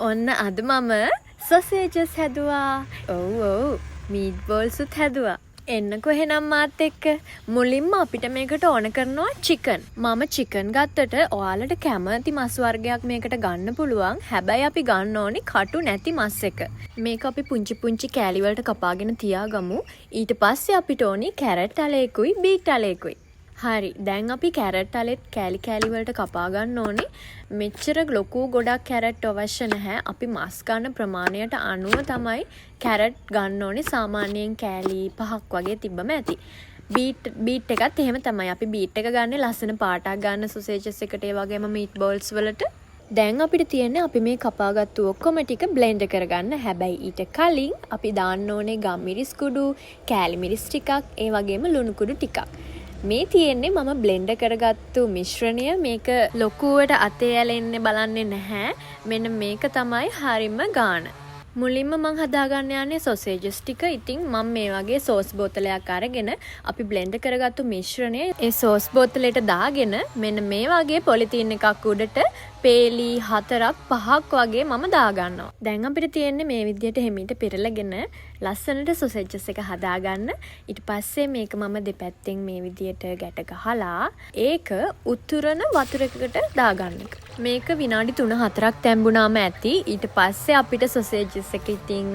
ඔන්න අද මම සොසේජස් හැදුවා. ඔව් මීට් බෝල්ස් උත් හැදුවා. එන්නකෝ එහෙනම් මාත් එක්ක. මුලින්ම අපිට මේකට ඕන කරනවා චිකන්. මම චිකන් ගත්තට ඔයාලට කැමති මස් වර්ගයක් මේකට ගන්න පුළුවන්. හැබැයි අපි ගන්න ඕනි කටු නැති මස් එක. මේක අපි පුංචි පුංචි කෑලි වලට කපාගෙන තියාගමු. ඊට පස්සේ අපිට ඕනි කැරට් අලයකුයි බීට් අලයකුයි. හරි දැන් අපි කැරට් අලෙත් කෑලි කෑලි වලට කපා ගන්න ඕනේ. මෙච්චර ලොකු ගොඩක් කැරට් අවශ්‍ය නැහැ. අපි මස් ගන්න ප්‍රමාණයට අනුව තමයි කැරට් ගන්න ඕනේ. සාමාන්‍යයෙන් කෑලි 5ක් වගේ තිබ්බම ඇති. බීට් එකත් එහෙම තමයි. අපි බීට් එක ගන්න ලස්සන පාටක් ගන්න සොසේජස් එකට ඒ වගේම මීට් බෝල්ස් වලට. දැන් අපිට තියෙන්නේ අපි මේ කපාගත්තු ඔක්කොම ටික බ්ලෙන්ඩ් කරගන්න. හැබැයි ඊට කලින් අපි දාන්න ඕනේ ගම්මිරිස් කුඩු, කෑලි මිරිස් ටිකක්, ඒ වගේම ලුණු කුඩු ටිකක්. මේ තියෙන්නේ මම බ්ලෙන්ඩ් කරගත්තු මිශ්‍රණය. මේක ලොකුවට අතේ ඇලෙන්නේ බලන්නේ නැහැ. මෙන්න මේක තමයි හරිම ගාන. මුලින්ම මං හදාගන්න යන්නේ සොසේජස් ටික. ඉතින් මම මේ වගේ සෝස් බෝතලයක් අරගෙන අපි බ්ලෙන්ඩ් කරගත්තු මිශ්‍රණය ඒ සෝස් බෝතලෙට දාගෙන මෙන්න මේ වගේ පොලිතීන් එකක් උඩට පේලි 4ක් 5ක් වගේ මම දාගන්නවා. දැන් අපිට තියෙන්නේ මේ විදිහට හැමීට පෙරලගෙන ලස්සනට සොසේජස් එක හදාගන්න. ඊට පස්සේ මේක මම දෙපැත්තෙන් මේ විදිහට ගැට ගහලා ඒක උතුරන වතුරකට දාගන්න එක. මේක විනාඩි 3-4ක් තැඹුණාම ඇති. ඊට පස්සේ අපිට සොසේජස් එක ඉතින්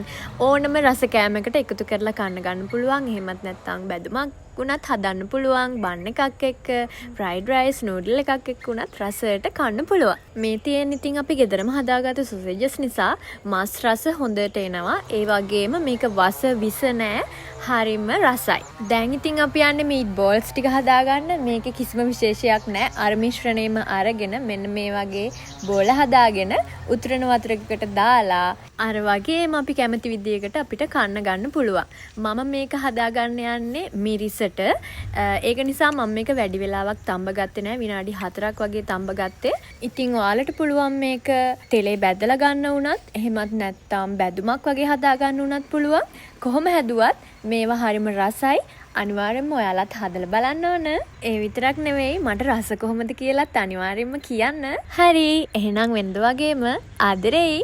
ඕනම රස කෑමකට එකතු කරලා කන්න ගන්න පුළුවන්. එහෙමත් නැත්නම් බැදුමක් උනත් හදන්න පුළුවන්. බන් එකක් එක්ක ෆ්‍රයිඩ් රයිස් නූඩල් එකක් එක්ක උනත් රසයට කන්න පුළුවන්. මේ තියෙන ඉතින් අපි ගෙදරම හදාගත්තු සොසේජස් නිසා මස් රස හොඳට එනවා. ඒ වගේම මේක වස විස නෑ. හරිම රසයි. දැන් ඉතින් අපි යන්නේ මීට් බෝල්ස් ටික හදාගන්න. මේකේ කිසිම විශේෂයක් නෑ. අර මිශ්‍රණයම අරගෙන මෙන්න මේ වගේ බෝල හදාගෙන උතුරන වතුරකට දාලා අර වගේම අපි කැමති විදියකට අපිට කන්න ගන්න පුළුවන්. මම මේක හදාගන්න යන්නේ මිරිසට. ඒක නිසා මම මේක වැඩි වෙලාවක් තඹ ගත්තේ නෑ. විනාඩි 4ක් වගේ තඹ ගත්තේ. ඉතින් ඔයාලට පුළුවන් මේක තෙලේ බැදලා ගන්න උනත් එහෙමත් නැත්නම් බැදුමක් වගේ හදා ගන්න උනත් පුළුවන්. කොහොම හැදුවත් මේවා හරිම රසයි. අනිවාර්යෙන්ම ඔයාලත් හදලා බලන්න ඕන. ඒ විතරක් නෙවෙයි මට රස කොහොමද කියලාත් අනිවාර්යෙන්ම කියන්න. හරි එහෙනම් වෙනද වගේම ආදරෙයි.